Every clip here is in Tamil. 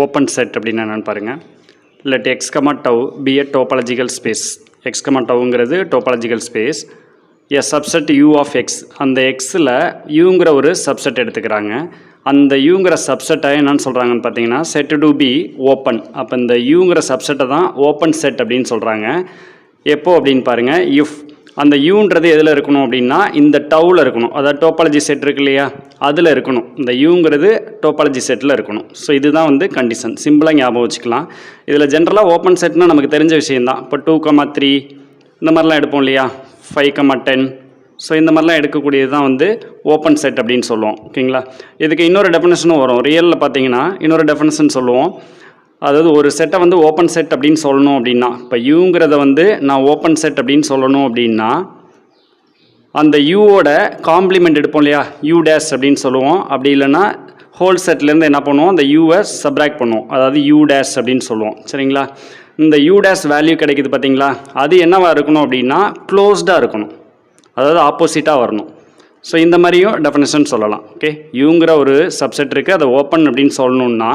ஓப்பன் செட் அப்படின்னா என்னென்னு பாருங்கள். Let X comma tau be a topological space. X comma டவுங்கிறது topological space. A subset U of X. அந்த எக்ஸில் யூங்கிற ஒரு சப்செட் எடுத்துக்கிறாங்க. அந்த யூங்கிற சப்செட்டை என்னென்னு சொல்கிறாங்கன்னு பார்த்தீங்கன்னா செட் டு பி ஓப்பன். அப்போ இந்த யூங்கிற சப்செட்டை தான் ஓப்பன் செட் அப்படின்னு சொல்கிறாங்க. எப்போ அப்படின்னு பாருங்கள், இஃப் அந்த யூன்றது எதில் இருக்கணும் அப்படின்னா இந்த டவ்வில் இருக்கணும். அதாவது டோபாலஜி செட் இருக்கு இல்லையா, அதில் இருக்கணும். இந்த யூங்கிறது டோபாலஜி செட்டில் இருக்கணும். ஸோ இதுதான் வந்து கண்டிஷன். சிம்பிளாக ஞாபகம் வச்சுக்கலாம். இதில் ஜென்ரலாக ஓப்பன் செட்னா நமக்கு தெரிஞ்ச விஷயந்தான். இப்போ 2,3 இந்த மாதிரிலாம் எடுப்போம் இல்லையா, 5,10. ஸோ இந்த மாதிரிலாம் எடுக்கக்கூடியது தான் வந்து ஓப்பன் செட் அப்படின்னு சொல்லுவோம். ஓகேங்களா. இதுக்கு இன்னொரு டெஃபினேஷனும் வரும். ரியலில் பார்த்தீங்கன்னா இன்னொரு டெஃபினேஷன் சொல்லுவோம். அதாவது ஒரு செட்டை வந்து ஓப்பன் செட் அப்படின்னு சொல்லணும் அப்படின்னா, இப்போ யூங்கிறத வந்து நான் ஓப்பன் செட் அப்படின்னு சொல்லணும் அப்படின்னா அந்த யூவோட காம்ப்ளிமெண்ட் எடுப்போம் இல்லையா, யூ டேஷ் அப்படின்னு சொல்லுவோம். அப்படி இல்லைன்னா ஹோல் செட்லேருந்து என்ன பண்ணுவோம், அந்த யூவை சப்ராக்ட் பண்ணுவோம். அதாவது யூ டேஷ் அப்படின்னு சொல்லுவோம். சரிங்களா. இந்த யூ டேஷ் வேல்யூ கிடைக்குது பார்த்தீங்களா, அது என்னவாக இருக்கணும் அப்படின்னா க்ளோஸ்டாக இருக்கணும். அதாவது ஆப்போசிட்டாக வரணும். ஸோ இந்த மாதிரியும் டெஃபினேஷன் சொல்லலாம். ஓகே, யூங்கிற ஒரு சப்செட் இருக்குது, அதை ஓப்பன் அப்படின்னு சொல்லணுன்னா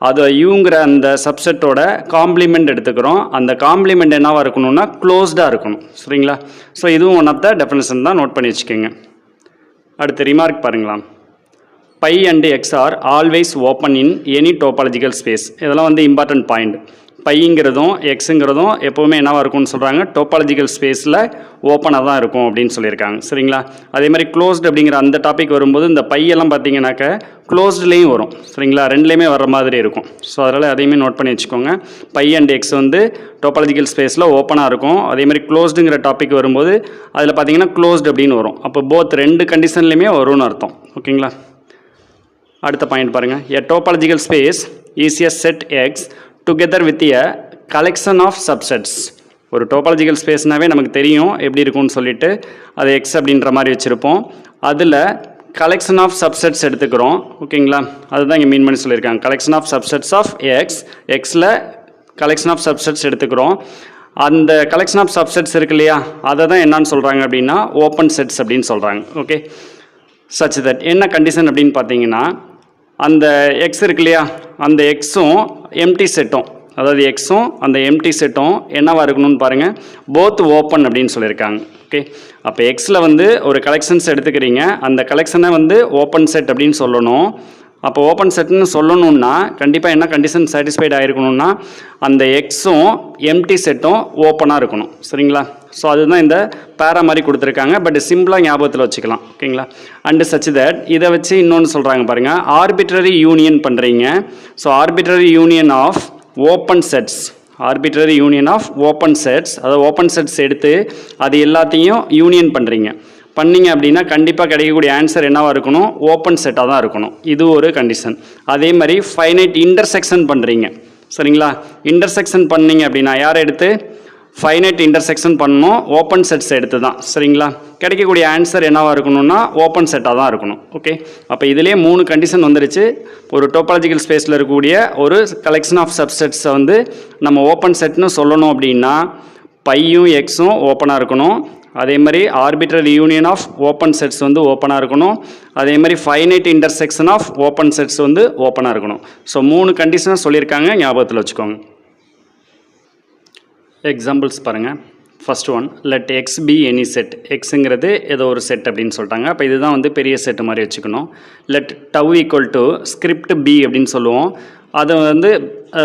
அது யூங்கிற அந்த சப்செட்டோட காம்ப்ளிமெண்ட் எடுத்துக்கிறோம். அந்த காம்ப்ளிமெண்ட் என்னவாக இருக்கணும்னா க்ளோஸ்டாக இருக்கணும். சரிங்களா. ஸோ இதுவும் ஒன் ஆஃப் த டெஃபினேஷன் தான், நோட் பண்ணி வச்சுக்கோங்க. அடுத்த ரிமார்க் பாருங்களாம். Phi and X are always open in any topological space. இதெல்லாம் வந்து இம்பார்ட்டன்ட் பாயிண்ட். பைங்கிறதும் எக்ஸுங்கிறதும் எப்போவுமே என்னவாக இருக்கும்னு சொல்கிறாங்க, டோபாலஜிக்கல் ஸ்பேஸில் ஓப்பனாக தான் இருக்கும் அப்படின்னு சொல்லியிருக்காங்க. சரிங்களா. அதே மாதிரி க்ளோஸ்டு அப்படிங்கிற அந்த டாபிக் வரும்போது இந்த பையெல்லாம் பார்த்தீங்கன்னாக்க க்ளோஸ்ட்லேயும் வரும். சரிங்களா. ரெண்டுலேயுமே வர மாதிரி இருக்கும். ஸோ அதனால் அதையுமே நோட் பண்ணி வச்சுக்கோங்க. பை அண்ட் எக்ஸ் வந்து டோபாலஜிக்கல் ஸ்பேஸில் ஓப்பனாக இருக்கும். அதே மாதிரி க்ளோஸ்டுங்கிற டாபிக் வரும்போது அதில் பார்த்தீங்கன்னா க்ளோஸ்டு அப்படின்னு வரும். அப்போ போத் ரெண்டு கண்டிஷன்லையுமே வரும்னு அர்த்தம். ஓகேங்களா. அடுத்த பாயிண்ட் பாருங்கள். A topological space is a set X together with a collection of subsets. ஒரு டோபாலஜிக்கல் ஸ்பேஸ்னாவே நமக்கு தெரியும் எப்படி இருக்கும்னு சொல்லிட்டு அது எக்ஸ் அப்படின்ற மாதிரி வச்சுருப்போம். அதில் கலெக்ஷன் ஆஃப் சப்செட்ஸ் எடுத்துக்கிறோம். ஓகேங்களா. அதுதான் இங்கே மீன் பண்ணி சொல்லியிருக்காங்க. Collection of subsets of X. எக்ஸில் கலெக்ஷன் ஆஃப் சப்செட்ஸ் எடுத்துக்கிறோம். அந்த கலெக்ஷன் ஆஃப் சப்செட்ஸ் இருக்கு இல்லையா, அதை தான் என்னன்னு சொல்கிறாங்க அப்படின்னா ஓப்பன் செட்ஸ் அப்படின்னு சொல்கிறாங்க. ஓகே, சச் தட் என்ன கண்டிஷன் அப்படின்னு பார்த்தீங்கன்னா அந்த எக்ஸ் இருக்கு இல்லையா, அந்த எக்ஸும் எம்டி செட்டும், அதாவது எக்ஸும் அந்த எம்டி செட்டும் என்னவாக இருக்கணும்னு பாருங்கள், போத் ஓப்பன் அப்படின்னு சொல்லியிருக்காங்க. ஓகே, அப்போ எக்ஸில் வந்து ஒரு கலெக்ஷன்ஸ் எடுத்துக்கிறீங்க, அந்த கலெக்ஷனை வந்து ஓப்பன் செட் அப்படின்னு சொல்லணும். அப்போ ஓப்பன் செட்னு சொல்லணும்னா கண்டிப்பாக என்ன கண்டிஷன் சாட்டிஸ்ஃபைட் ஆகிருக்கணும்னா அந்த எக்ஸும் எம்டி செட்டும் ஓப்பனாக இருக்கணும். சரிங்களா. ஸோ அதுதான் இந்த பேரா மாதிரி கொடுத்துருக்காங்க. பட் சிம்பிளாக ஞாபகத்தில் வச்சுக்கலாம். ஓகேங்களா. அண்டு சச் தட் இதை வச்சு இன்னொன்று சொல்கிறாங்க பாருங்கள், ஆர்பிட்ரரி யூனியன் பண்ணுறீங்க. So arbitrary union of open sets. Arbitrary union of open sets, அதாவது ஓப்பன் செட்ஸ் எடுத்து அது எல்லாத்தையும் யூனியன் பண்ணுறீங்க. பண்ணிங்க அப்படின்னா கண்டிப்பாக கிடைக்கக்கூடிய ஆன்சர் என்னவாக இருக்கணும், ஓப்பன் செட்டாக தான் இருக்கணும். இது ஒரு கண்டிஷன். அதே மாதிரி ஃபைனைட் இன்டர்செக்ஷன் பண்ணுறீங்க. சரிங்களா. இன்டர்செக்ஷன் பண்ணிங்க அப்படின்னா யாரை எடுத்து, ஃபைனைட் இன்டர்செக்ஷன் பண்ணணும், ஓப்பன் செட்ஸ் எடுத்து தான். சரிங்களா. கிடைக்கக்கூடிய ஆன்சர் என்னவாக இருக்கணும்னா ஓப்பன் செட்டாக தான் இருக்கணும். ஓகே, அப்போ இதிலே 3 கண்டிஷன் வந்துருச்சு. ஒரு டோபாலஜிக்கல் ஸ்பேஸில் இருக்கக்கூடிய ஒரு கலெக்ஷன் ஆஃப் சப்செட்ஸை வந்து நம்ம ஓப்பன் செட்னு சொல்லணும் அப்படின்னா பையும் எக்ஸும் ஓப்பனாக இருக்கணும். அதே மாதிரி arbitrary union of open sets வந்து ஓப்பனாக இருக்கணும். அதே மாதிரி finite intersection of open sets வந்து ஓப்பனாக இருக்கணும். ஸோ 3 கண்டிஷனாக சொல்லியிருக்காங்க, ஞாபகத்தில் வச்சுக்கோங்க. எக்ஸாம்பிள்ஸ் பாருங்கள். First one, let X be any set. எக்ஸுங்கிறது ஏதோ ஒரு செட் அப்படின்னு சொல்லிட்டாங்க. அப்போ இதுதான் வந்து பெரிய செட்டு மாதிரி வச்சுக்கணும். Let tau equal to script P அப்படின்னு சொல்லுவோம். அதை வந்து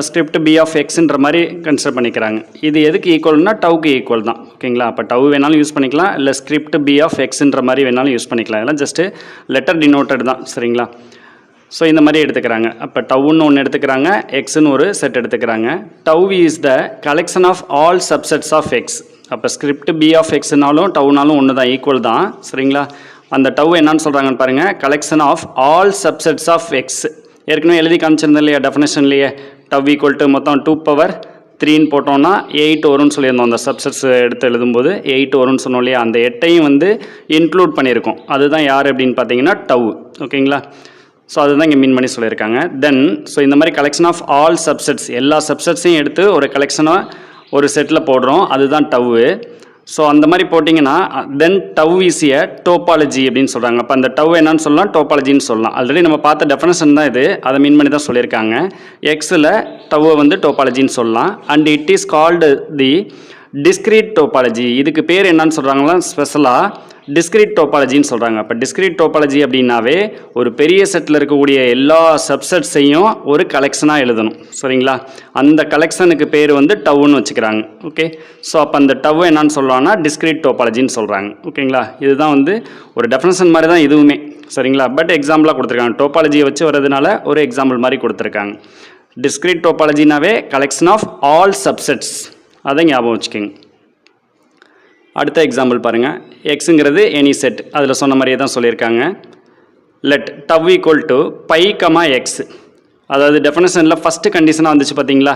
ஸ்கிரிப்ட் பி ஆஃப் எக்ஸுன்ற மாதிரி கன்சிடர் பண்ணிக்கிறாங்க. இது எதுக்கு ஈக்குவல்னா டவுக்கு ஈக்குவல் தான். ஓகேங்களா. அப்போ டவ் வேணாலும் யூஸ் பண்ணிக்கலாம், இல்லை ஸ்கிரிப்ட் பி ஆஃப் எக்ஸுன்ற மாதிரி வேணாலும் யூஸ் பண்ணிக்கலாம். இதெல்லாம் ஜஸ்ட்டு லெட்டர் டினோட்டட் தான். சரிங்களா. ஸோ இந்த மாதிரி எடுத்துக்கிறாங்க. அப்போ டவுன்னு ஒன்று எடுத்துக்கிறாங்க, எக்ஸ்ன்னு ஒரு செட் எடுத்துக்கிறாங்க. Tau is the collection of all subsets of X. அப்போ ஸ்கிரிப்ட் பி ஆஃப் எக்ஸ்னாலும் டவுனாலும் ஒன்று தான், ஈக்குவல் தான். சரிங்களா. அந்த டவ் என்னன்னு சொல்கிறாங்கன்னு பாருங்கள், collection of all subsets of X. ஏற்கனவே எழுதி காமிச்சிருந்தேன் இல்லையா டெஃபினேஷன்லேயே, டவ் ஈக்குவல் டு மொத்தம் 2^3 போட்டோம்னா 8 வரும்னு சொல்லியிருந்தோம். அந்த சப்செட்ஸ் எடுத்து எழுதும்போது 8 வரும்னு சொன்னோம் இல்லையா, அந்த 8ஐயும் வந்து இன்க்ளூட் பண்ணியிருக்கோம். அதுதான் யார் அப்படின்னு பார்த்தீங்கன்னா டவ். ஓகேங்களா. ஸோ அதுதான் இங்கே மீன் பண்ணி சொல்லியிருக்காங்க. தென் ஸோ இந்த மாதிரி கலெக்ஷன் ஆஃப் ஆல் சப்செட்ஸ், எல்லா சப்செட்ஸையும் எடுத்து ஒரு கலெக்ஷனாக ஒரு செட்டில் போடுறோம், அதுதான் டவ்வு. ஸோ அந்த மாதிரி போட்டிங்கன்னா தென் டவ் இஸ் எ டோபாலஜி அப்படின்னு சொல்கிறாங்க. அப்போ அந்த டவ் என்னன்னு சொல்லலாம், டோபாலஜின்னு சொல்லலாம். ஆல்ரெடி நம்ம பார்த்த டெஃபினேஷன் தான் இது, அதை மீன் பண்ணி தான் சொல்லியிருக்காங்க. எக்ஸில் டவ்வை வந்து டோபாலஜின்னு சொல்லலாம். And it is called the discrete topology. இதுக்கு பேர் என்னன்னு சொல்கிறாங்களா, ஸ்பெஷலாக டிஸ்கிரீட் டோபாலஜின்னு சொல்கிறாங்க. அப்போ டிஸ்கிரீட் டோபாலஜி அப்படின்னாவே ஒரு பெரிய செட்டில் இருக்கக்கூடிய எல்லா சப்செட்ஸையும் ஒரு கலெக்ஷனாக எழுதணும். சரிங்களா? அந்த கலெக்ஷனுக்கு பேர் வந்து டவ்னு வச்சுக்கிறாங்க. ஓகே, ஸோ அப்போ அந்த டவ் என்னன்னு சொல்லலாம்னா டிஸ்கிரீட் டோபாலஜின்னு சொல்கிறாங்க. ஓகேங்களா? இதுதான் வந்து ஒரு டெஃபினேஷன் மாதிரி தான் இதுவுமே. சரிங்களா? பட் எக்ஸாம்பிளாக கொடுத்துருக்காங்க, டோபாலஜியை வச்சு வர்றதுனால ஒரு எக்ஸாம்பிள் மாதிரி கொடுத்துருக்காங்க. டிஸ்கிரீட் டோபாலஜினாவே கலெக்ஷன் ஆஃப் ஆல் சப்செட்ஸ், அதை ஞாபகம் வச்சுக்கோங்க. அடுத்த எக்ஸாம்பிள் பாருங்கள். எக்ஸுங்கிறது எனி செட், அதில் சொன்ன மாதிரியே தான் சொல்லியிருக்காங்க. Let tau equal to pi comma X. அதாவது டெஃபினேஷனில் ஃபஸ்ட்டு கண்டிஷனாக வந்துச்சு பார்த்தீங்களா,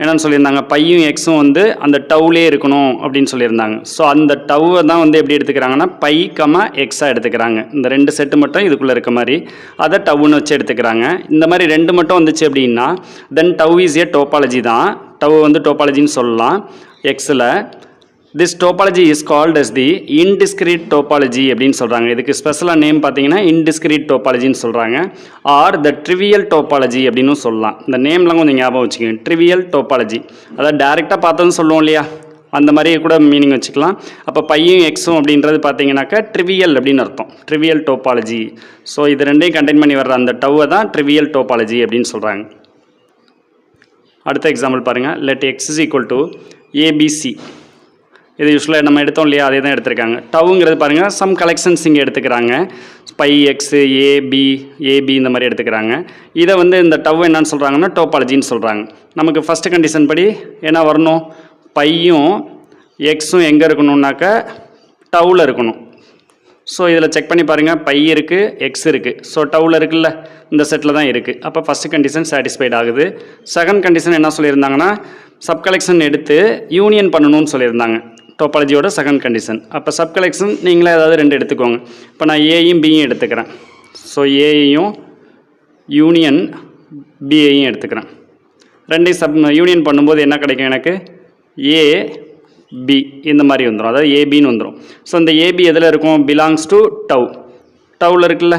என்னென்னு சொல்லியிருந்தாங்க, பையும் எக்ஸும் வந்து அந்த டவ்லே இருக்கணும் அப்படின்னு சொல்லியிருந்தாங்க. ஸோ அந்த டவ்வை தான் வந்து எப்படி எடுத்துக்கிறாங்கன்னா பை கமா எக்ஸாக எடுத்துக்கிறாங்க. இந்த ரெண்டு செட்டு மட்டும் இதுக்குள்ளே இருக்க மாதிரி அதை டவ்னு வச்சு எடுத்துக்கிறாங்க. இந்த மாதிரி ரெண்டு மட்டும் வந்துச்சு அப்படின்னா then tau is a topology தான். டவ் வந்து டோபாலஜின்னு சொல்லலாம் எக்ஸில். This topology is called as the indiscrete topology அப்படின்னு சொல்கிறாங்க. இதுக்கு ஸ்பெஷலாக நேம் பார்த்தீங்கன்னா இன்டிஸ்கிரீட் டோபாலஜின்னு சொல்கிறாங்க. ஆர் த ட்ரிவியல் டோபாலஜி அப்படின்னு சொல்லலாம். இந்த நேம்லாம் கொஞ்சம் ஞாபகம் வச்சுக்கோங்க. ட்ரிவியல் டோபாலஜி, அதாவது டேரெக்டாக பார்த்தோன்னு சொல்லுவோம் இல்லையா, அந்த மாதிரியே கூட மீனிங் வச்சுக்கலாம். அப்போ பையும் எக்ஸும் அப்படின்றது பார்த்தீங்கன்னாக்கா ட்ரிவியல் அப்படின்னு அர்த்தம், ட்ரிவியல் டோபாலஜி. ஸோ இது ரெண்டையும் கண்டெயின் பண்ணி வர்ற அந்த டவ்வை தான் ட்ரிவியல் டோபாலஜி அப்படின்னு சொல்கிறாங்க. அடுத்த எக்ஸாம்பிள் பாருங்கள். Let X is equal to ABC. இது யூஸ்வலாக நம்ம எடுத்தோம் இல்லையா, அதே தான் எடுத்திருக்காங்க. டவுங்கிறது பாருங்கள், சம் கலெக்ஷன்ஸ் இங்கே எடுத்துக்கிறாங்க. பை எக்ஸு ஏபி இந்த மாதிரி எடுத்துக்கிறாங்க. இதை வந்து இந்த டவ் என்னன்னு சொல்கிறாங்கன்னா டோபாலஜின்னு சொல்கிறாங்க. நமக்கு ஃபஸ்ட்டு கண்டிஷன் படி என்ன வரணும், பையும் எக்ஸும் எங்கே இருக்கணும்னாக்கா டவ்வில் இருக்கணும். ஸோ இதில் செக் பண்ணி பாருங்கள், பை இருக்குது, எக்ஸ் இருக்குது. ஸோ டவ்வில் இருக்குல்ல, இந்த செட்டில் தான் இருக்குது. அப்போ ஃபஸ்ட்டு கண்டிஷன் சாட்டிஸ்ஃபைட் ஆகுது. செகண்ட் கண்டிஷன் என்ன சொல்லியிருந்தாங்கன்னா சப் கலெக்ஷன் எடுத்து யூனியன் பண்ணணும்னு சொல்லியிருந்தாங்க. டோபாலஜியோட செகண்ட் கண்டிஷன். அப்போ சப் கலெக்ஷன் நீங்களே ஏதாவது ரெண்டு எடுத்துக்கோங்க. இப்போ நான் ஏயும் பியும் எடுத்துக்கிறேன். ஸோ ஏயையும் யூனியன் பியையும் எடுத்துக்கிறேன். ரெண்டையும் யூனியன் பண்ணும்போது என்ன கிடைக்கும், எனக்கு ஏபி இந்த மாதிரி வந்துடும், அதாவது ஏபின்னு வந்துடும். ஸோ இந்த ஏபி எதில் இருக்கும், பிலாங்ஸ் டு டவ்வில் இருக்குல்ல.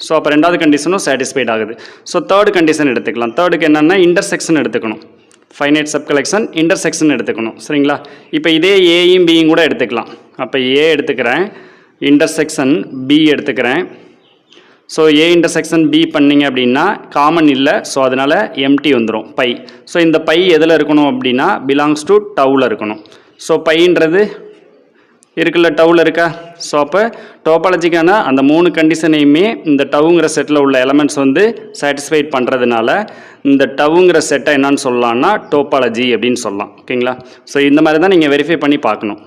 ஸோ அப்போ ரெண்டாவது கண்டிஷனும் சாட்டிஸ்ஃபைட் ஆகுது. ஸோ தேர்டு கண்டிஷன் எடுத்துக்கலாம். தேர்டுக்கு என்னென்னா இன்டர்செக்ஷன் எடுத்துக்கணும். ஃபைனைட் சப் கலெக்ஷன் இன்டர்செக்ஷன் எடுத்துக்கணும். சரிங்களா? இப்போ இதே ஏயும் பியும் கூட எடுத்துக்கலாம். அப்போ ஏ எடுத்துக்கிறேன், இன்டர்செக்ஷன் பி எடுத்துக்கிறேன். ஸோ ஏ இன்டர்செக்ஷன் பி பண்ணிங்க அப்படின்னா காமன் இல்லை, ஸோ அதனால் எம்டி வந்துடும் பை. ஸோ இந்த பை எதில் இருக்கணும் அப்படின்னா பிலாங்ஸ் டு டவ்வில் இருக்கணும். ஸோ பைன்றது இருக்குல்ல, டவ்வில் இருக்கா. ஸோ அப்போ டோபாலஜிக்கான அந்த மூணு கண்டிஷனையுமே இந்த டவுங்கிற செட்டில் உள்ள எலமெண்ட்ஸ் வந்து சாட்டிஸ்ஃபைட் பண்ணுறதுனால இந்த டவுங்கிற செட்டை என்னன்னு சொல்லலாம்னா டோபாலஜி அப்படின்னு சொல்லலாம். ஓகேங்களா? ஸோ இந்த மாதிரி தான் நீங்கள் வெரிஃபை பண்ணி பார்க்கணும்.